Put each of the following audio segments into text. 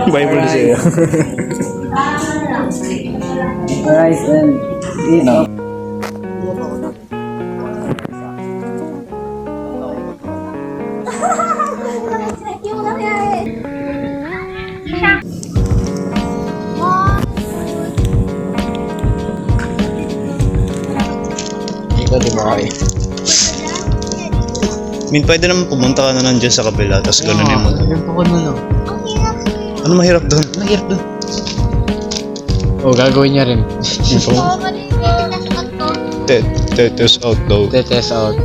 Bible siya. Rice and eat. Ikaw di ba kayo? Min, pwede naman pumunta ka na nandiyan sa kabila, tapos ganunin mo. Ganito ko na lang. Ano mahirap doon? Mahirap doon. Oh, gagawin niya rin. Test out daw. Test out.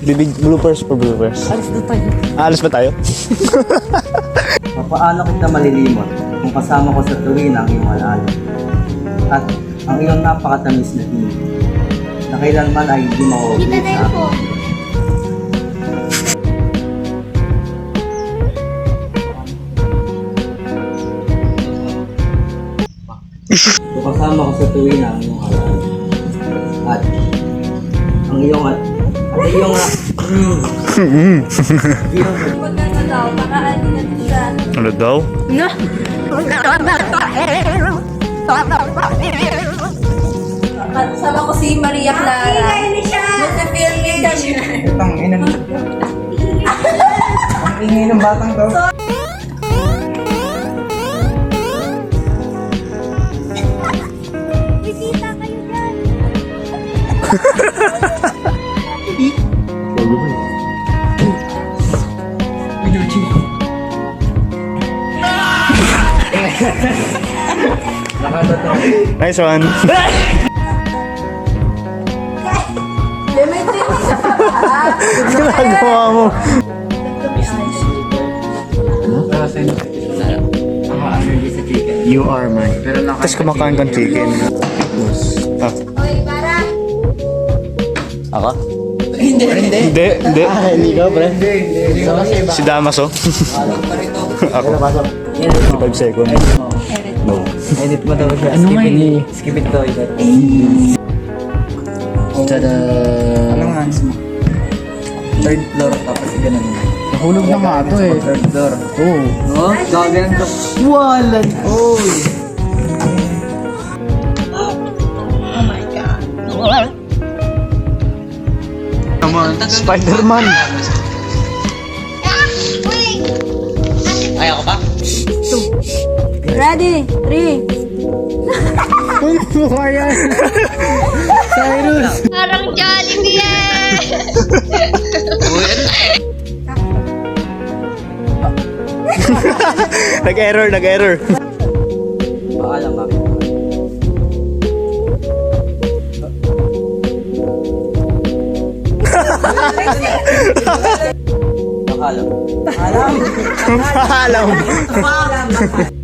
Bibig bloopers for bloopers. Alis na tayo. Alis ba tayo? Paano kita malilimot kung kasama ko sa tuwin ang iyong alaala at ang iyong napakatamis na hinig na kailanman ay hindi mauulit sa akin. Kung kasama ko sa tuwin ang iyong alaala at ang iyong Ano daw? Sama ko si Maria Clara. Mag-filming kami. Itang ina niya. Ang ingay ng batang to. Bisita kayo dyan. Nice one. Ginagawa mo. You are mine. Pero Tapos kumakain kang chicken. Ah. Oy, para. Ako? Hindi. Hindi ka, pre. Si Damaso. Ako. 25 seconds. No. Edit mo daw siya. Ano nga eh? Skip it daw. Tada! Anong hands mo? Third floor tapos ganun. Nahulog na nga ito eh. Third floor. Oo. No? Gagalan ka. Walan! Oy! Naman. Spider-Man. Ayaw ko pa? Ready? 3. Ano ba yan? Cyrus! Parang Jollibee! Nag-error. Paalam bakit? Paalam. Paalam.